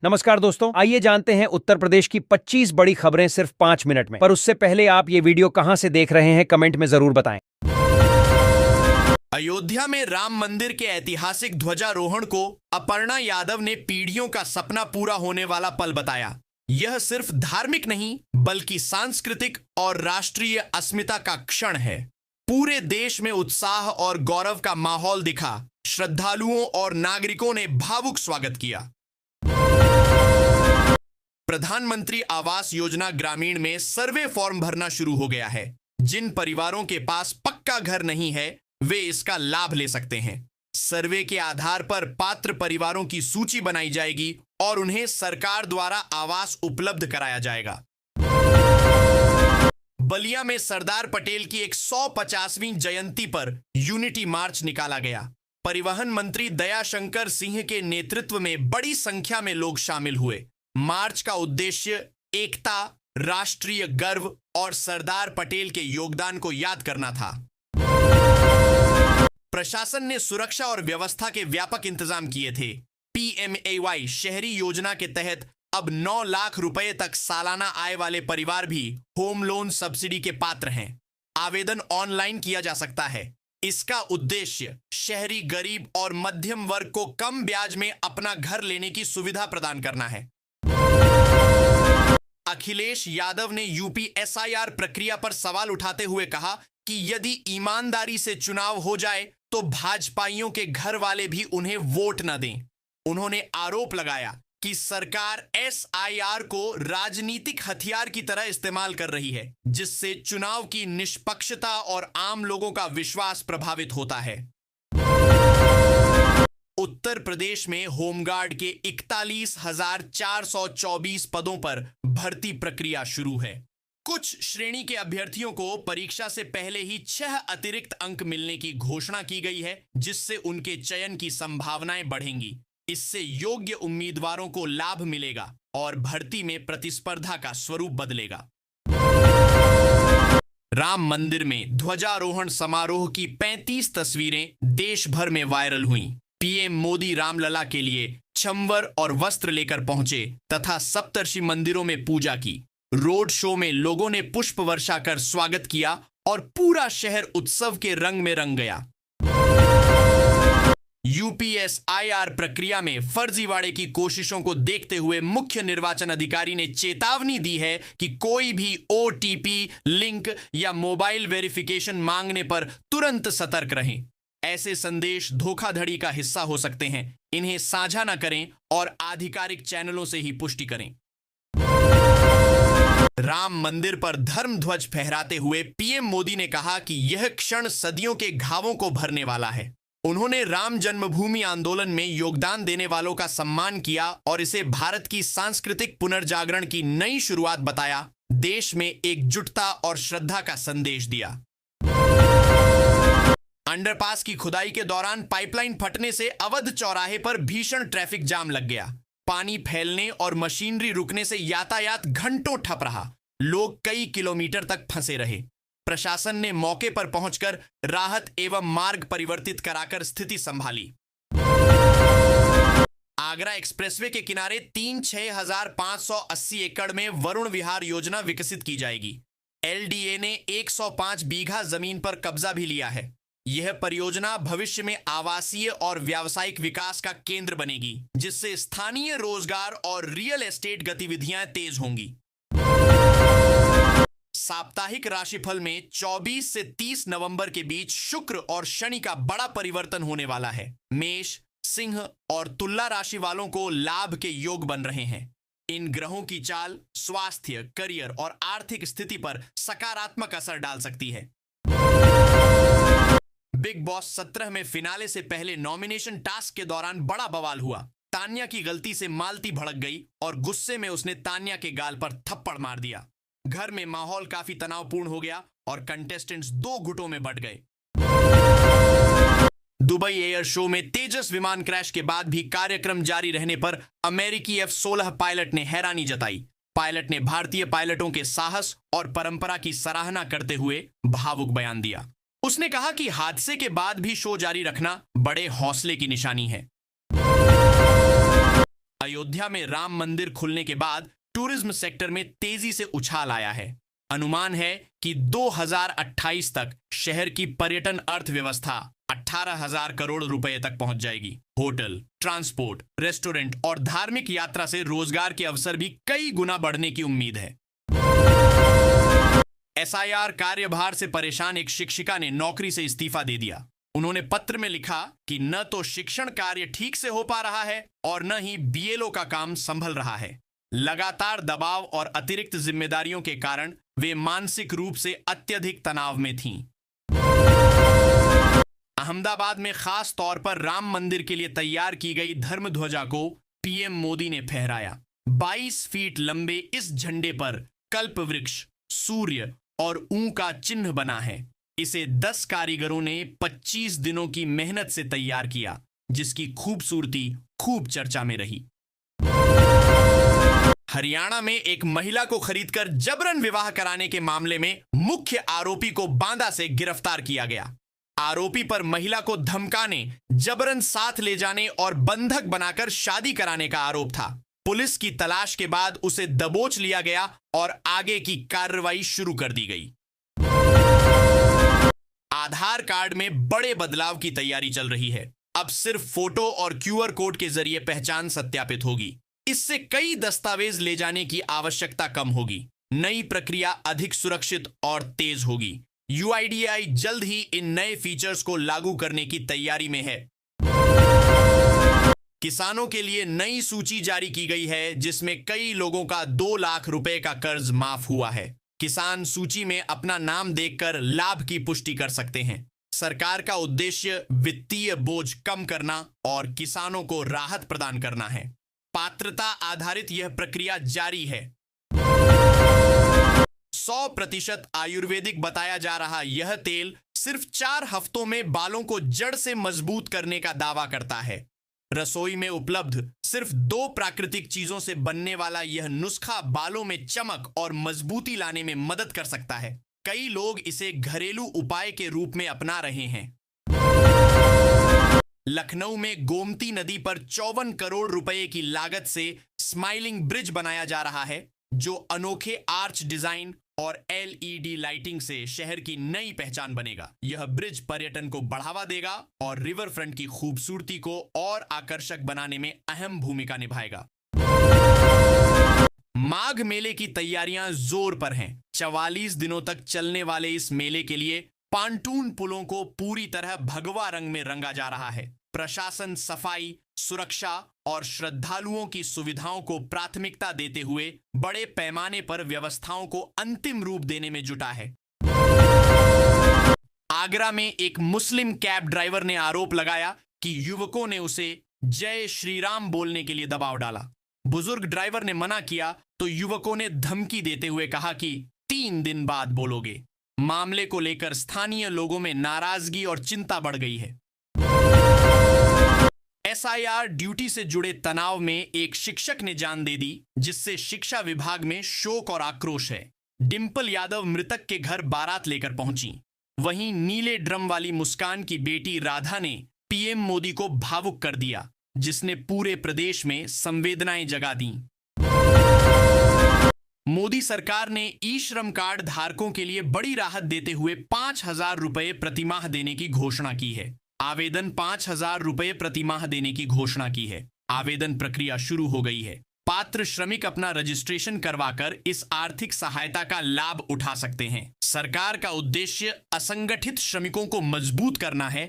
नमस्कार दोस्तों, आइए जानते हैं उत्तर प्रदेश की 25 बड़ी खबरें सिर्फ 5 मिनट में। पर उससे पहले आप ये वीडियो कहां से देख रहे हैं कमेंट में जरूर बताएं। अयोध्या में राम मंदिर के ऐतिहासिक ध्वजारोहण को अपर्णा यादव ने पीढ़ियों का सपना पूरा होने वाला पल बताया। यह सिर्फ धार्मिक नहीं बल्कि सांस्कृतिक और राष्ट्रीय अस्मिता का क्षण है। पूरे देश में उत्साह और गौरव का माहौल दिखा। श्रद्धालुओं और नागरिकों ने भावुक स्वागत किया। प्रधानमंत्री आवास योजना ग्रामीण में सर्वे फॉर्म भरना शुरू हो गया है। जिन परिवारों के पास पक्का घर नहीं है वे इसका लाभ ले सकते हैं। सर्वे के आधार पर पात्र परिवारों की सूची बनाई जाएगी और उन्हें सरकार द्वारा आवास उपलब्ध कराया जाएगा। बलिया में सरदार पटेल की 150वीं जयंती पर यूनिटी मार्च निकाला गया। परिवहन मंत्री दयाशंकर सिंह के नेतृत्व में बड़ी संख्या में लोग शामिल हुए। मार्च का उद्देश्य एकता, राष्ट्रीय गर्व और सरदार पटेल के योगदान को याद करना था। प्रशासन ने सुरक्षा और व्यवस्था के व्यापक इंतजाम किए थे। PMAY शहरी योजना के तहत अब 9 लाख रुपए तक सालाना आय वाले परिवार भी होम लोन सब्सिडी के पात्र हैं। आवेदन ऑनलाइन किया जा सकता है। इसका उद्देश्य शहरी गरीब और मध्यम वर्ग को कम ब्याज में अपना घर लेने की सुविधा प्रदान करना है। अखिलेश यादव ने यूपी SIR प्रक्रिया पर सवाल उठाते हुए कहा कि यदि ईमानदारी से चुनाव हो जाए तो भाजपाइयों के घर वाले भी उन्हें वोट न दें। उन्होंने आरोप लगाया कि सरकार SIR को राजनीतिक हथियार की तरह इस्तेमाल कर रही है, जिससे चुनाव की निष्पक्षता और आम लोगों का विश्वास प्रभावित होता है। उत्तर प्रदेश में होमगार्ड के 41,424 पदों पर भर्ती प्रक्रिया शुरू है। कुछ श्रेणी के अभ्यर्थियों को परीक्षा से पहले ही 6 अतिरिक्त अंक मिलने की घोषणा की गई है, जिससे उनके चयन की संभावनाएं बढ़ेंगी। इससे योग्य उम्मीदवारों को लाभ मिलेगा और भर्ती में प्रतिस्पर्धा का स्वरूप बदलेगा। राम मंदिर में ध्वजारोहण समारोह की 35 तस्वीरें देश भर में वायरल हुईं। PM मोदी रामलला के लिए छंवर और वस्त्र लेकर पहुंचे तथा सप्तर्षि मंदिरों में पूजा की। रोड शो में लोगों ने पुष्प वर्षा कर स्वागत किया और पूरा शहर उत्सव के रंग में रंग गया। UPSIR प्रक्रिया में फर्जीवाड़े की कोशिशों को देखते हुए मुख्य निर्वाचन अधिकारी ने चेतावनी दी है कि कोई भी OTP लिंक या मोबाइल वेरिफिकेशन मांगने पर तुरंत सतर्क रहें। ऐसे संदेश धोखाधड़ी का हिस्सा हो सकते हैं। इन्हें साझा न करें और आधिकारिक चैनलों से ही पुष्टि करें। राम मंदिर पर धर्म ध्वज फहराते हुए PM मोदी ने कहा कि यह क्षण सदियों के घावों को भरने वाला है। उन्होंने राम जन्मभूमि आंदोलन में योगदान देने वालों का सम्मान किया और इसे भारत की सांस्कृतिक पुनर्जागरण की नई शुरुआत बताया। देश में एकजुटता और श्रद्धा का संदेश दिया। अंडरपास की खुदाई के दौरान पाइपलाइन फटने से अवध चौराहे पर भीषण ट्रैफिक जाम लग गया। पानी फैलने और मशीनरी रुकने से यातायात घंटों ठप रहा। लोग कई किलोमीटर तक फंसे रहे। प्रशासन ने मौके पर पहुंचकर राहत एवं मार्ग परिवर्तित कराकर स्थिति संभाली। आगरा एक्सप्रेसवे के किनारे 6,580 एकड़ में वरुण विहार योजना विकसित की जाएगी। LDA ने 105 बीघा जमीन पर कब्जा भी लिया है। यह परियोजना भविष्य में आवासीय और व्यावसायिक विकास का केंद्र बनेगी, जिससे स्थानीय रोजगार और रियल एस्टेट गतिविधियां तेज होंगी। साप्ताहिक राशिफल में 24 से 30 नवंबर के बीच शुक्र और शनि का बड़ा परिवर्तन होने वाला है। मेष, सिंह और तुला राशि वालों को लाभ के योग बन रहे हैं। इन ग्रहों की चाल स्वास्थ्य, करियर और आर्थिक स्थिति पर सकारात्मक असर डाल सकती है। बिग बॉस 17 में फिनाले से पहले नॉमिनेशन टास्क के दौरान बड़ा बवाल हुआ। तान्या की गलती से मालती भड़क गई और गुस्से में उसने तान्या के गाल पर थप्पड़ मार दिया। घर में माहौल काफी तनावपूर्ण हो गया और कंटेस्टेंट्स 2 गुटों में बंट गए। दुबई एयर शो में तेजस विमान क्रैश के बाद भी कार्यक्रम जारी रहने पर अमेरिकी F-16 पायलट ने हैरानी जताई। पायलट ने भारतीय पायलटों के साहस और परंपरा की सराहना करते हुए भावुक बयान दिया। उसने कहा कि हादसे के बाद भी शो जारी रखना बड़े हौसले की निशानी है। अयोध्या में राम मंदिर खुलने के बाद टूरिज्म सेक्टर में तेजी से उछाल आया है। अनुमान है कि 2028 तक शहर की पर्यटन अर्थव्यवस्था 18,000 करोड़ रुपए तक पहुंच जाएगी। होटल, ट्रांसपोर्ट, रेस्टोरेंट और धार्मिक यात्रा से रोजगार के अवसर भी कई गुना बढ़ने की उम्मीद है। एसआईआर कार्यभार से परेशान एक शिक्षिका ने नौकरी से इस्तीफा दे दिया। उन्होंने पत्र में लिखा कि न तो शिक्षण कार्य ठीक से हो पा रहा है और न ही बीएलओ का काम संभल रहा है। लगातार दबाव और अतिरिक्त जिम्मेदारियों के कारण वे मानसिक रूप से अत्यधिक तनाव में थीं। अहमदाबाद में खास तौर पर राम मंदिर के लिए तैयार की गई धर्म ध्वजा को पीएम मोदी ने फहराया। 22 फीट लंबे इस झंडे पर कल्प वृक्ष, सूर्य और ऊं का चिन्ह बना है। इसे 10 कारीगरों ने 25 दिनों की मेहनत से तैयार किया, जिसकी खूबसूरती खूब चर्चा में रही। हरियाणा में एक महिला को खरीदकर जबरन विवाह कराने के मामले में मुख्य आरोपी को बांदा से गिरफ्तार किया गया। आरोपी पर महिला को धमकाने, जबरन साथ ले जाने और बंधक बनाकर शादी कराने का आरोप था। पुलिस की तलाश के बाद उसे दबोच लिया गया और आगे की कार्रवाई शुरू कर दी गई। आधार कार्ड में बड़े बदलाव की तैयारी चल रही है। अब सिर्फ फोटो और क्यूआर कोड के जरिए पहचान सत्यापित होगी। इससे कई दस्तावेज ले जाने की आवश्यकता कम होगी। नई प्रक्रिया अधिक सुरक्षित और तेज होगी। यूआईडीएआई जल्द ही इन नए फीचर्स को लागू करने की तैयारी में है। किसानों के लिए नई सूची जारी की गई है, जिसमें कई लोगों का 2 लाख रुपए का कर्ज माफ हुआ है। किसान सूची में अपना नाम देखकर लाभ की पुष्टि कर सकते हैं। सरकार का उद्देश्य वित्तीय बोझ कम करना और किसानों को राहत प्रदान करना है। पात्रता आधारित यह प्रक्रिया जारी है। 100% आयुर्वेदिक बताया जा रहा यह तेल सिर्फ 4 हफ्तों में बालों को जड़ से मजबूत करने का दावा करता है। रसोई में उपलब्ध सिर्फ 2 प्राकृतिक चीजों से बनने वाला यह नुस्खा बालों में चमक और मजबूती लाने में मदद कर सकता है। कई लोग इसे घरेलू उपाय के रूप में अपना रहे हैं। लखनऊ में गोमती नदी पर 54 करोड़ रुपए की लागत से स्माइलिंग ब्रिज बनाया जा रहा है, जो अनोखे आर्च डिजाइन और एलईडी लाइटिंग से शहर की नई पहचान बनेगा। यह ब्रिज पर्यटन को बढ़ावा देगा और रिवर फ्रंट की खूबसूरती को और आकर्षक बनाने में अहम भूमिका निभाएगा। माघ मेले की तैयारियां जोर पर हैं। 44 दिनों तक चलने वाले इस मेले के लिए पांटून पुलों को पूरी तरह भगवा रंग में रंगा जा रहा है। प्रशासन सफाई, सुरक्षा और श्रद्धालुओं की सुविधाओं को प्राथमिकता देते हुए बड़े पैमाने पर व्यवस्थाओं को अंतिम रूप देने में जुटा है। आगरा में एक मुस्लिम कैब ड्राइवर ने आरोप लगाया कि युवकों ने उसे जय श्री राम बोलने के लिए दबाव डाला। बुजुर्ग ड्राइवर ने मना किया तो युवकों ने धमकी देते हुए कहा कि 3 दिन बाद बोलोगे। मामले को लेकर स्थानीय लोगों में नाराजगी और चिंता बढ़ गई है। एसआईआर ड्यूटी से जुड़े तनाव में एक शिक्षक ने जान दे दी, जिससे शिक्षा विभाग में शोक और आक्रोश है। डिंपल यादव मृतक के घर बारात लेकर पहुंची। वहीं नीले ड्रम वाली मुस्कान की बेटी राधा ने पीएम मोदी को भावुक कर दिया, जिसने पूरे प्रदेश में संवेदनाएं जगा दी। मोदी सरकार ने ई श्रम कार्ड धारकों के लिए बड़ी राहत देते हुए 5,000 रुपए प्रतिमाह देने की घोषणा की है। आवेदन 5,000 रुपए प्रतिमाह देने की घोषणा की है। आवेदन प्रक्रिया शुरू हो गई है। पात्र श्रमिक अपना रजिस्ट्रेशन करवाकर इस आर्थिक सहायता का लाभ उठा सकते हैं। सरकार का उद्देश्य असंगठित श्रमिकों को मजबूत करना है